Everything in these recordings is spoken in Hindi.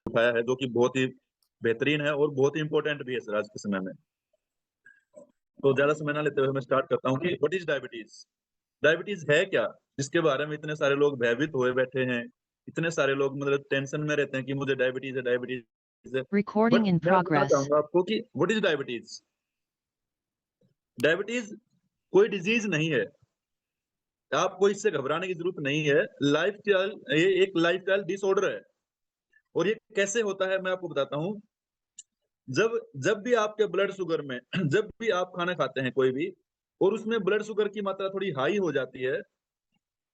उठाया है, जो कि बहुत ही बेहतरीन है और बहुत ही इंपॉर्टेंट भी है सर आज के समय में। तो ज्यादा समय ना लेते हुए मैं स्टार्ट करता हूँ कि व्हाट इज डायबिटीज। डायबिटीज है क्या, जिसके बारे में इतने सारे लोग भयभीत हुए बैठे हैं, इतने सारे लोग मतलब टेंशन में रहते हैं कि मुझे डायबिटीज है, डायबिटीज है। Recording बट in मैं बताना progress. चाहूंगा आपको कि व्हाट इज डायबिटीज। डायबिटीज कोई डिजीज नहीं है, आपको इससे घबराने की जरूरत नहीं है। लाइफ स्टाइल, ये एक लाइफ स्टाइल डिसऑर्डर है। और ये कैसे होता है मैं आपको बताता हूँ। जब जब भी आपके ब्लड शुगर में जब भी आप खाना खाते हैं कोई भी, और उसमें ब्लड शुगर की मात्रा थोड़ी हाई हो जाती है,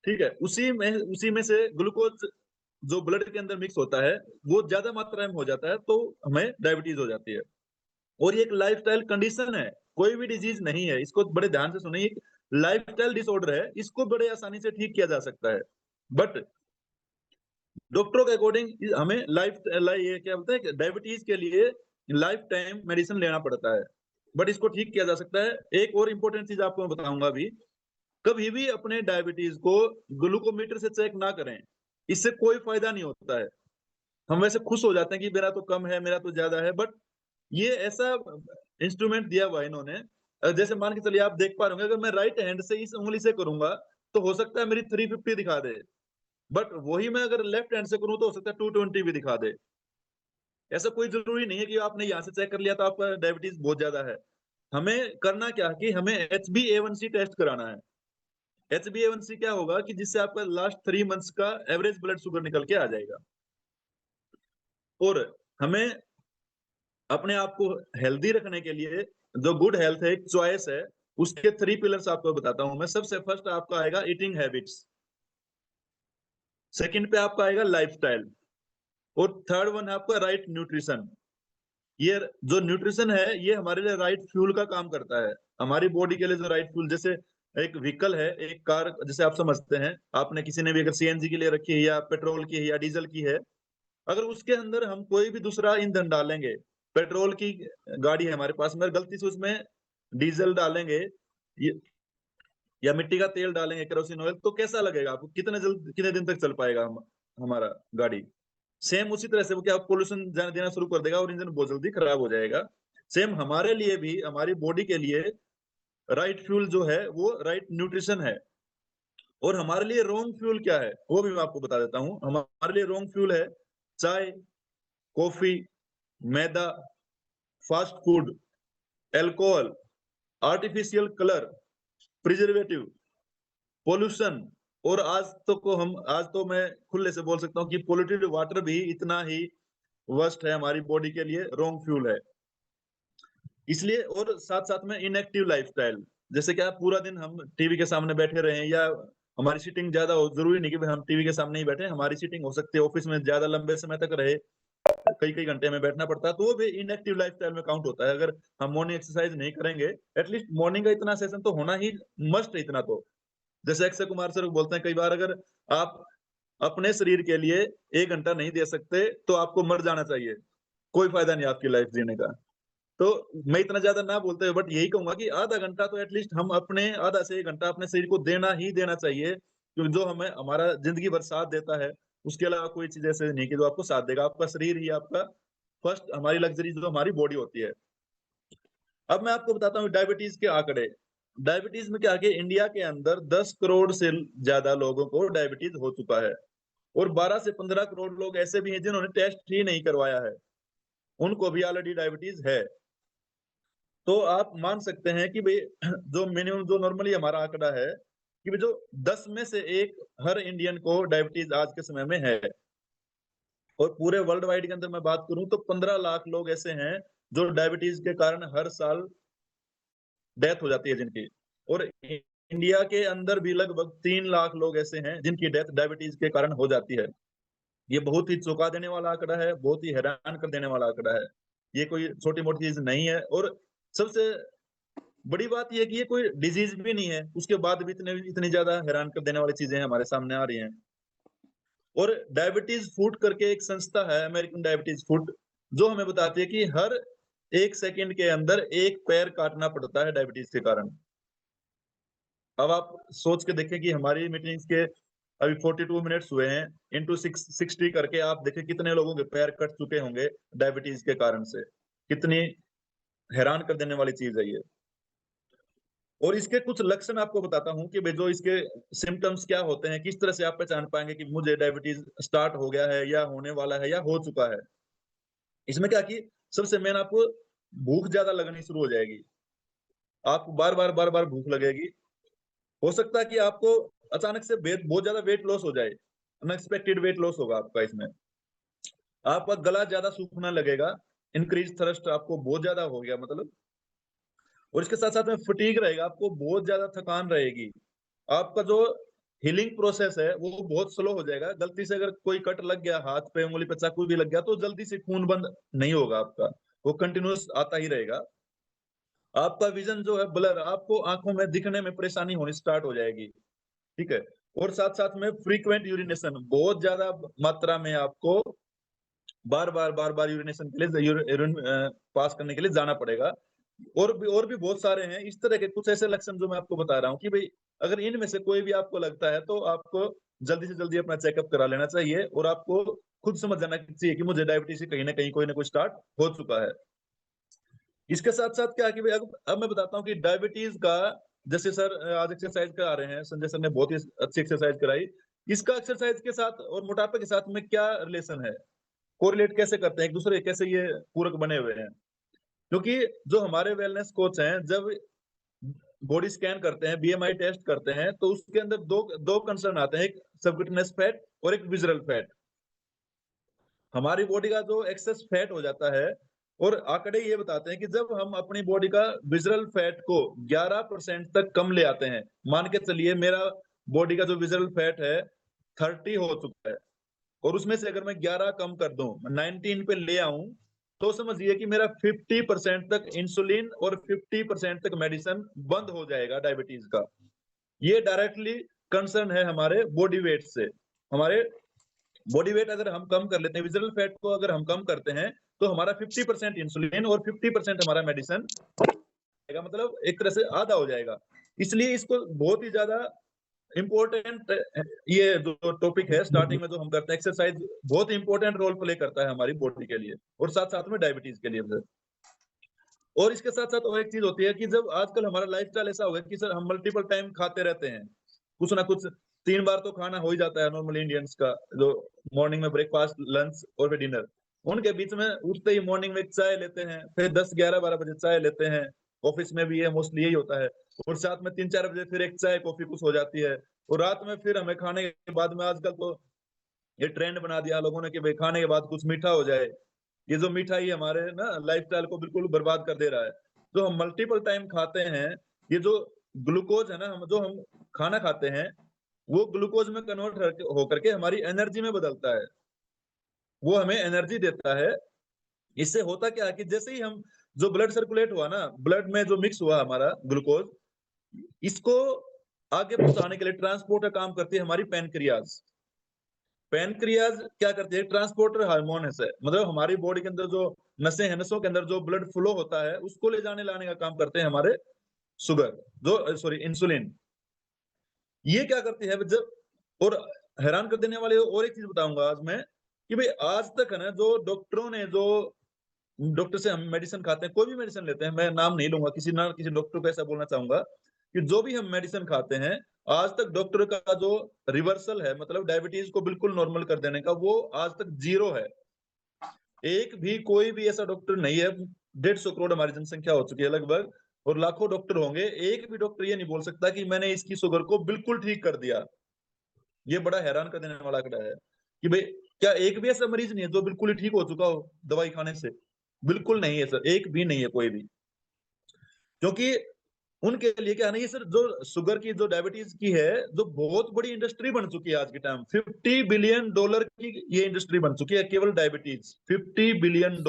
ठीक है, उसी में से ग्लूकोज जो ब्लड के अंदर मिक्स होता है वो ज्यादा मात्रा में हो जाता है, तो हमें डायबिटीज हो जाती है। और ये एक लाइफस्टाइल कंडीशन है, कोई भी डिजीज नहीं है। इसको बड़े ध्यान से सुनिए, लाइफस्टाइल डिसऑर्डर है, इसको बड़े आसानी से ठीक किया जा सकता है। बट डॉक्टरों के अकॉर्डिंग हमें ये क्या बोलते हैं, डायबिटीज के लिए लाइफ टाइम मेडिसिन लेना पड़ता है। बट इसको ठीक किया जा सकता है। एक और इंपॉर्टेंट चीज आपको मैं बताऊंगा अभी, कभी भी अपने डायबिटीज को ग्लूकोमीटर से चेक ना करें, इससे कोई फायदा नहीं होता है। हम वैसे खुश हो जाते हैं कि मेरा तो कम है, मेरा तो ज्यादा है, बट ये ऐसा इंस्ट्रूमेंट दिया हुआ है इन्होंने। जैसे मान के चलिए, आप देख पा रहे होंगे, अगर मैं राइट हैंड से इस उंगली से करूंगा तो हो सकता है मेरी 350 दिखा दे, बट वही मैं अगर लेफ्ट हैंड से करूं तो हो सकता है 220 भी दिखा दे। ऐसा कोई जरूरी नहीं है कि आपने यहाँ से चेक कर लिया तो आपका डायबिटीज बहुत ज्यादा है। हमें करना क्या है कि हमें HbA1c टेस्ट कराना है। HbA1c क्या होगा कि जिससे आपका लास्ट 3 मंथ्स का एवरेज ब्लड शुगर निकल के आ जाएगा। और हमें अपने आप को हेल्दी रखने के लिए, जो गुड हेल्थ है, एक चॉइस है, उसके 3 पिलर्स आपको बताता हूं मैं। सबसे फर्स्ट आपका आएगा ईटिंग हैबिट्स, सेकंड पे आपका आएगा लाइफस्टाइल, और थर्ड वन है आपका राइट न्यूट्रिशन। ये जो न्यूट्रिशन है ये हमारे लिए राइट फ्यूल का काम करता है। हमारी बॉडी के लिए जो राइट फ्यूल, जैसे एक व्हीकल है, एक कार, जैसे आप समझते हैं, आपने किसी ने भी अगर CNG के लिए रखी है या पेट्रोल की है या डीजल की है, अगर उसके अंदर हम कोई भी दूसरा ईंधन डालेंगे, पेट्रोल की गाड़ी है हमारे पास में, गलती से उसमें डीजल डालेंगे या मिट्टी का तेल डालेंगे, केरोसिन ऑयल, तो कैसा लगेगा आपको, कितने दिन तक चल पाएगा हमारा गाड़ी। सेम उसी तरह से वो क्या पोल्यूशन देना शुरू कर देगा और इंजन बहुत जल्दी खराब हो जाएगा। सेम हमारे लिए भी, हमारी बॉडी के लिए राइट फ्यूल जो है वो राइट न्यूट्रिशन है। और हमारे लिए रॉन्ग फ्यूल क्या है वो भी मैं आपको बता देता हूँ। हमारे लिए रॉन्ग फ्यूल है चाय, कॉफी, मैदा, fast food, alcohol, artificial colour, preservative, pollution. और आज तो मैं खुले से बोल सकता हूँ कि पोल्यूटेड वाटर भी इतना ही वर्स्ट है हमारी बॉडी के लिए, रॉन्ग फ्यूल है। इसलिए, और साथ साथ में इनएक्टिव लाइफस्टाइल, जैसे क्या पूरा दिन हम टीवी के सामने बैठे रहे, या हमारी सीटिंग ज्यादा हो, जरूरी नहीं कि हम टीवी के सामने ही बैठे, हमारी सीटिंग हो सकती है ऑफिस में ज्यादा लंबे समय तक रहे, कई कई घंटे में बैठना पड़ता है, तो वो भी इनएक्टिव लाइफस्टाइल में काउंट होता है। अगर हम मॉर्निंग एक्सरसाइज नहीं करेंगे, एटलीस्ट मॉर्निंग का इतना सेशन तो होना ही मस्ट है, इतना तो। जैसे अक्षय कुमार सर बोलते हैं कई बार, अगर आप अपने शरीर के लिए 1 घंटा नहीं दे सकते तो आपको मर जाना चाहिए, कोई फायदा नहीं आपकी लाइफ जीने का। तो मैं इतना ज्यादा ना बोलते हुए बट यही कहूंगा कि आधा घंटा तो एटलीस्ट हम अपने, आधा से 1 घंटा अपने शरीर को देना ही देना चाहिए, क्योंकि जो हमें हमारा जिंदगी भर साथ देता है, उसके अलावा कोई चीज ऐसे नहीं कि जो आपको साथ देगा। आपका शरीर ही आपका फर्स्ट, हमारी लग्जरी जो हमारी बॉडी होती है। अब मैं आपको बताता हूँ डायबिटीज के आंकड़े। डायबिटीज में क्या है कि इंडिया के अंदर 10 करोड़ से ज्यादा लोगों को डायबिटीज हो चुका है, और 12 से 15 करोड़ लोग ऐसे भी हैं जिन्होंने टेस्ट ही नहीं करवाया है, उनको भी ऑलरेडी डायबिटीज है। तो आप मान सकते हैं कि भाई जो मिनिमम, जो नॉर्मली हमारा आंकड़ा है कि भाई जो 10 में से एक हर इंडियन को डायबिटीज आज के समय में है। और पूरे वर्ल्ड वाइड के अंदर मैं बात करूं तो 15 लाख लोग ऐसे हैं जो डायबिटीज के कारण हर साल डेथ हो जाती है जिनकी। और इंडिया के अंदर भी लगभग 3 लाख लोग ऐसे हैं जिनकी डेथ डायबिटीज के कारण हो जाती है। ये बहुत ही चौंका देने वाला आंकड़ा है, बहुत ही हैरान कर देने वाला आंकड़ा है। ये कोई छोटी मोटी चीज नहीं है। और सबसे बड़ी बात यह है कि ये कोई डिजीज भी नहीं है, उसके बाद भी इतनी ज्यादा हैरान कर देने वाली चीजें हमारे सामने आ रही हैं। और डायबिटीज फूड करके एक संस्था है, अमेरिकन डायबिटीज फूड, जो हमें बताती है कि हर 1 सेकंड के अंदर एक पैर काटना पड़ता है डायबिटीज के कारण। अब आप सोच के देखें कि हमारी मीटिंग्स के अभी 42 मिनट्स हुए हैं, इंटू 60 करके आप देखिए कितने लोगों के पैर कट चुके होंगे डायबिटीज के कारण से। कितनी हैरान कर देने वाली चीज है ये। और इसके कुछ लक्षण आपको बताता हूँ कि भाई जो इसके सिम्टम्स क्या होते हैं, किस तरह से आप पहचान पाएंगे कि मुझे डायबिटीज स्टार्ट हो गया है या होने वाला है या हो चुका है। इसमें क्या कि सबसे मेन आपको भूख ज्यादा लगनी शुरू हो जाएगी, आपको बार बार भूख लगेगी। हो सकता है कि आपको अचानक से बहुत ज्यादा वेट लॉस हो जाए, अनएक्सपेक्टेड वेट लॉस होगा आपका इसमें। आपका गला ज्यादा सूखना लगेगा, इंक्रीज थ्रस्ट आपको बहुत ज्यादा हो गया मतलब। और इसके साथ साथ में फटीग रहेगा, आपको बहुत ज्यादा थकान रहेगी। आपका जो हीलिंग प्रोसेस है वो बहुत स्लो हो जाएगा। गलती से अगर कोई कट लग गया, हाथ पे उंगली पे चाकू भी लग गया, तो जल्दी से खून बंद नहीं होगा आपका, वो कंटिन्यूस आता ही रहेगा। आपका विजन जो है ब्लर, आपको आंखों में दिखने में परेशानी होनी स्टार्ट हो जाएगी, ठीक है। और साथ साथ में फ्रीक्वेंट यूरिनेशन, बहुत ज्यादा मात्रा में आपको बार बार यूरिनेशन के लिए यूरिन पास करने के लिए जाना पड़ेगा। और भी बहुत सारे हैं इस तरह के कुछ ऐसे लक्षण जो मैं आपको बता रहा हूँ कि भाई अगर इनमें से कोई भी आपको लगता है तो आपको जल्दी से जल्दी अपना चेकअप करा लेना चाहिए, और आपको खुद समझ जाना चाहिए कि मुझे डायबिटीज कहीं ना कहीं कोई ना कोई स्टार्ट हो चुका है। इसके साथ साथ क्या है कि भाई अब मैं बताता हूँ कि डायबिटीज का, जैसे सर आज एक्सरसाइज करा रहे हैं, संजय सर ने बहुत ही अच्छी एक्सरसाइज कराई। इसका एक्सरसाइज के साथ और मोटापे के साथ में क्या रिलेशन है, कोरिलेट कैसे करते हैं एक दूसरे, कैसे ये पूरक बने हुए हैं। क्योंकि जो हमारे वेलनेस कोच हैं, जब बॉडी स्कैन करते हैं, बीएमआई टेस्ट करते हैं, तो उसके अंदर दो दो कंसर्न आते हैं, एक सबक्यूटेनियस फैट और एक विजरल फैट। हमारी बॉडी का जो एक्सेस फैट हो जाता है, और आंकड़े ये बताते हैं कि जब हम अपनी बॉडी का विजरल फैट को 11% तक कम ले आते हैं, मान के चलिए मेरा बॉडी का जो विजरल फैट है 30 हो चुका है, और उसमें से अगर मैं 11 कम कर दूं, 19 पे ले आऊं, तो समझिए कि मेरा 50% तक इंसुलिन और 50% तक मेडिसिन बंद हो जाएगा डायबिटीज का। ये डायरेक्टली कंसर्न है हमारे बॉडी वेट से। हमारे बॉडी वेट अगर हम कम कर लेते हैं, विजरल फैट को अगर हम कम करते हैं, तो हमारा 50% इंसुलिन और 50% हमारा मेडिसिन, मतलब एक तरह से आधा हो जाएगा। इसलिए इसको बहुत ही ज्यादा इम्पोर्टेंट, ये जो टॉपिक है स्टार्टिंग में जो हम करते हैं एक्सरसाइज, बहुत इंपॉर्टेंट रोल प्ले करता है हमारी बॉडी के लिए और साथ साथ में डायबिटीज के लिए सर। और इसके साथ साथ और एक चीज होती है कि जब आजकल हमारा लाइफस्टाइल ऐसा हो गया कि सर हम मल्टीपल टाइम खाते रहते हैं, कुछ ना कुछ 3 बार तो खाना हो ही जाता है नॉर्मल इंडियंस का, जो मॉर्निंग में ब्रेकफास्ट, लंच और फिर डिनर। उनके बीच में उठते ही मॉर्निंग में चाय लेते हैं, फिर 10 11 12 बजे चाय लेते हैं, ऑफिस में भी ये मोस्टली यही होता है। और साथ में 3 4 बजे फिर एक चाय कॉफी कुछ हो जाती है। और रात में फिर हमें खाने के बाद में, आजकल तो ये ट्रेंड बना दिया लोगों ने कि भाई खाने के बाद कुछ मीठा हो जाए। ये जो मिठाई हमारे ना लाइफस्टाइल को बिल्कुल बर्बाद कर दे रहा है। जो हम मल्टीपल टाइम खाते हैं, ये जो ग्लूकोज है ना, हम जो हम खाना खाते हैं, वो ग्लूकोज में कन्वर्ट होकर के हमारी एनर्जी में बदलता है, वो हमें एनर्जी देता है। इससे होता क्या है कि जैसे ही हम, जो ब्लड सर्कुलेट हुआ ना, ब्लड में जो मिक्स हुआ हमारा ग्लूकोज, इसको आगे पहुंचाने के लिए ट्रांसपोर्ट का काम करती है हमारी पैनक्रियाज। पैनक्रियाज क्या करती है, ट्रांसपोर्टर हार्मोन है, मतलब हमारी बॉडी के अंदर जो नसें हैं, नसों के अंदर जो ब्लड फ्लो होता है उसको ले जाने लाने का काम करते हैं हमारे शुगर, जो सॉरी इंसुलिन। ये क्या करती है जब, और हैरान कर देने वाले और एक चीज बताऊंगा आज मैं, कि भाई आज तक है ना, जो डॉक्टरों ने, जो डॉक्टर से हम मेडिसिन खाते हैं, कोई भी मेडिसिन लेते हैं, मैं नाम नहीं लूंगा, किसी ना किसी डॉक्टर को ऐसा बोलना चाहूंगा कि जो भी हम मेडिसिन खाते हैं, आज तक डॉक्टर का जो रिवर्सल है, मतलब डायबिटीज को बिल्कुल नॉर्मल कर देने का, वो आज तक 0 है। एक भी कोई भी ऐसा डॉक्टर नहीं है। 150 करोड़ हमारी जनसंख्या हो चुकी है लगभग, और लाखों डॉक्टर होंगे, एक भी डॉक्टर ये नहीं बोल सकता कि मैंने इसकी शुगर को बिल्कुल ठीक कर दिया। ये बड़ा हैरान कर देने वाला आंकड़ा है कि भाई क्या एक भी ऐसा मरीज नहीं है जो बिल्कुल ही ठीक हो चुका हो दवाई खाने से? बिल्कुल नहीं है सर, एक भी नहीं है कोई भी। क्योंकि उनके लिए क्या है ना, ये सर जो शुगर की, जो डायबिटीज की है, जो बहुत बड़ी इंडस्ट्री बन चुकी है आज के टाइम, $50 बिलियन की ये इंडस्ट्री बन चुकी है केवल डायबिटीज, $50 बिलियन।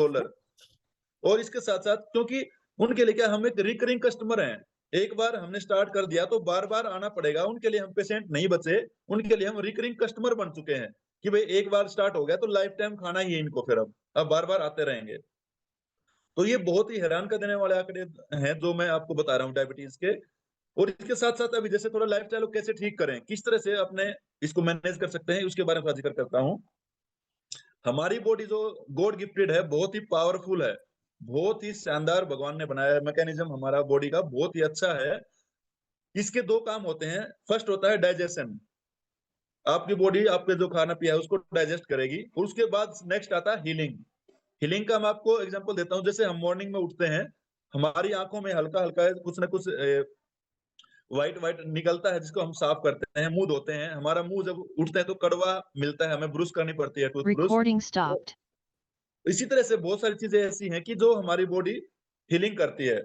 और इसके साथ साथ, क्योंकि उनके लिए क्या, हम एक रिकरिंग कस्टमर हैं, एक बार हमने स्टार्ट कर दिया तो बार बार आना पड़ेगा, उनके लिए हम पेशेंट नहीं बचे, उनके लिए हम रिकरिंग कस्टमर बन चुके हैं कि भाई एक बार स्टार्ट हो गया तो लाइफ टाइम खाना ही है इनको, फिर अब बार बार आते रहेंगे। तो ये बहुत ही हैरान कर देने वाले आंकड़े हैं जो मैं आपको बता रहा हूँ डायबिटीज के। और इसके साथ साथ अभी जैसे थोड़ा लाइफस्टाइल को कैसे ठीक करें, किस तरह से अपने इसको मैनेज कर सकते हैं, उसके बारे में थोड़ा जिक्र करता हूँ। हमारी बॉडी जो गॉड गिफ्टेड है, बहुत ही पावरफुल है, बहुत ही शानदार भगवान ने बनाया है। मैकेनिज्म हमारा बॉडी का बहुत ही अच्छा है। इसके दो काम होते हैं। फर्स्ट होता है डाइजेशन। आपकी बॉडी आपके जो खाना पिया है उसको डाइजेस्ट करेगी, और उसके बाद नेक्स्ट आता है हीलिंग। हीलिंग का मैं आपको एग्जांपल देता हूँ। जैसे हम मॉर्निंग में उठते हैं, हमारी आंखों में हल्का हल्का कुछ ना कुछ व्हाइट व्हाइट निकलता है, जिसको हम साफ करते हैं, मुंह धोते हैं। हमारा मुंह जब उठता है तो कड़वा मिलता है, हमें ब्रश करनी पड़ती है, टूथब्रश। Recording stopped. इसी तरह से बहुत सारी चीजें ऐसी हैं कि जो हमारी बॉडी हीलिंग करती है।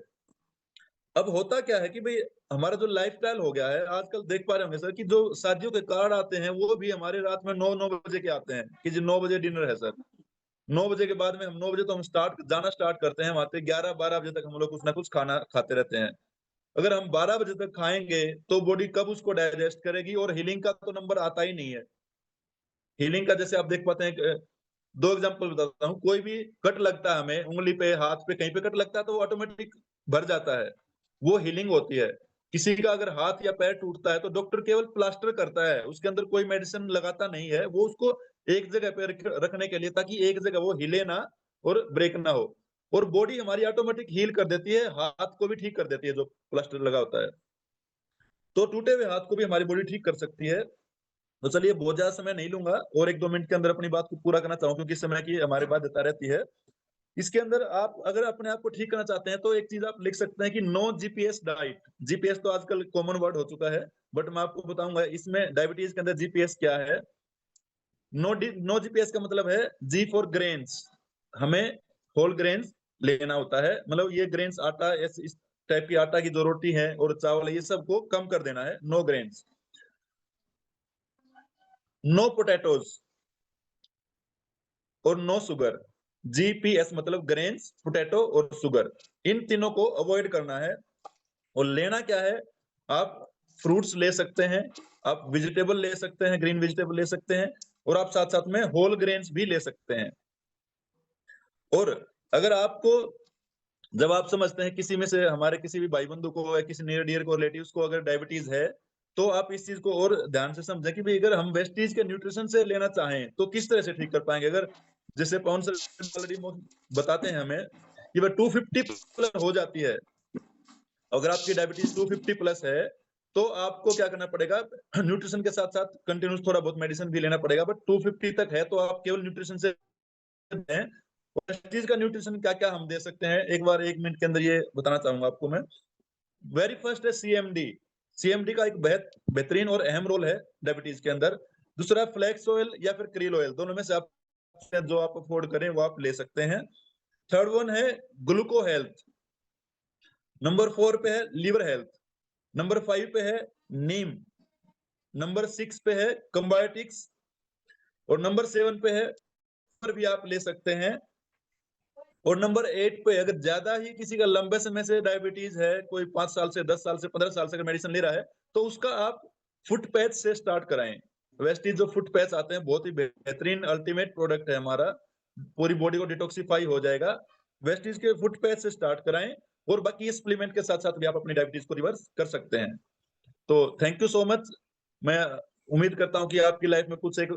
अब होता क्या है कि भाई हमारा जो लाइफस्टाइल हो गया है, आजकल देख पा रहे होंगे सर कि जो शादियों के कार्ड आते हैं वो भी हमारे रात में 9 बजे के आते हैं कि जी 9 बजे डिनर है सर। 9 बजे के बाद में हम 9 बजे तो हम जाना स्टार्ट करते हैं, वहां पे 11-12 बजे तक हम लोग कुछ ना कुछ खाना खाते रहते हैं। अगर हम 12 बजे तक खाएंगे तो बॉडी कब उसको डाइजेस्ट करेगी? और हीलिंग का तो नंबर आता ही नहीं है। हीलिंग का जैसे आप देख पाते हैं, दो एग्जांपल बताता हूँ। कोई भी कट लगता है हमें, उंगली पे, हाथ पे, कहीं पे कट लगता है तो वो ऑटोमेटिक भर जाता है, वो हीलिंग होती है। किसी का अगर हाथ या पैर टूटता है तो डॉक्टर केवल प्लास्टर करता है, उसके अंदर कोई मेडिसिन लगाता नहीं है, वो उसको एक जगह पे रखने के लिए, ताकि एक जगह वो हिले ना और ब्रेक ना हो। और बॉडी हमारी ऑटोमेटिक हील कर देती है, हाथ को भी ठीक कर देती है जो प्लास्टर लगा होता है। तो टूटे हुए हाथ को भी हमारी बॉडी ठीक कर सकती है। तो चलिए बहुत ज्यादा समय नहीं लूंगा, और 1-2 मिनट के अंदर अपनी बात को पूरा करना चाहूँ, क्योंकि समय की हमारे बात देता रहती है। इसके अंदर आप अगर अपने आप को ठीक करना चाहते हैं तो एक चीज आप लिख सकते हैं कि नो जीपीएस डाइट। जीपीएस तो आजकल कॉमन वर्ड हो चुका है, बट मैं आपको बताऊंगा इसमें डायबिटीज के अंदर जीपीएस क्या है। नो जीपीएस का मतलब है जी फॉर ग्रेन्स। हमें होल ग्रेन्स लेना होता है, मतलब ये ग्रेन्स, आटा, इस टाइप की आटा की जो रोटी है और चावल है, ये सबको कम कर देना है। नो ग्रेन्स, नो पोटैटोज और नो शुगर। जीपीएस मतलब ग्रेन्स, पोटैटो और शुगर, इन तीनों को अवॉइड करना है। और लेना क्या है? आप फ्रूट्स ले सकते हैं, आप वेजिटेबल ले सकते हैं, ग्रीन वेजिटेबल ले सकते हैं, और आप साथ साथ में होल ग्रेन्स भी ले सकते हैं। और अगर आपको, जब आप समझते हैं किसी में से, हमारे किसी भी भाई बंधु को या किसी नियर डियर को, रिलेटिव्स को अगर डायबिटीज है, तो आप इस चीज को और ध्यान से समझें कि भाई अगर हम वेस्टीज के न्यूट्रिशन से लेना चाहें तो किस तरह से ठीक कर पाएंगे। अगर जैसे पवन सर ऑलरेडी बताते हैं हमें कि वह 250 प्लस हो जाती है, अगर आपकी डायबिटीज 250 प्लस है तो आपको क्या करना पड़ेगा? न्यूट्रिशन के साथ साथ कंटिन्यूस थोड़ा बहुत मेडिसिन भी लेना पड़ेगा। बट 250 तक है तो आप केवल न्यूट्रिशन से हैं। और इस चीज का न्यूट्रिशन क्या क्या हम दे सकते हैं, एक बार 1 मिनट के अंदर ये बताना चाहूंगा आपको मैं। वेरी फर्स्ट है सीएमडी। सीएमडी का एक बेहतरीन और अहम रोल है डायबिटीज के अंदर। दूसरा फ्लैक्स ऑयल या फिर क्रील ऑयल, दोनों में से आप जो आप अफोर्ड करें वो आप ले सकते हैं। थर्ड वन है ग्लूको हेल्थ। नंबर 4 पे है लीवर हेल्थ। नंबर 5 पे है नीम। नंबर 6 पे है कंबायोटिक्स। और नंबर 7 पे है भी आप ले सकते हैं। और नंबर 8 पे, अगर ज्यादा ही किसी का लंबे समय से डायबिटीज है, कोई 5 साल से, 10 साल से, 15 साल से अगर मेडिसिन ले रहा है, तो उसका आप फुट पैच से स्टार्ट कराएं। वेस्टीज जो फुट पैच आते हैं, बहुत ही बेहतरीन अल्टीमेट प्रोडक्ट है हमारा, पूरी बॉडी को डिटॉक्सिफाई हो जाएगा। वेस्टीज के फुट पैच से स्टार्ट कराएं, और बाकी सप्लीमेंट के साथ साथ भी आप अपनी डायबिटीज को रिवर्स कर सकते हैं। तो थैंक यू सो मच। मैं उम्मीद करता हूं कि आपकी लाइफ में कुछ एक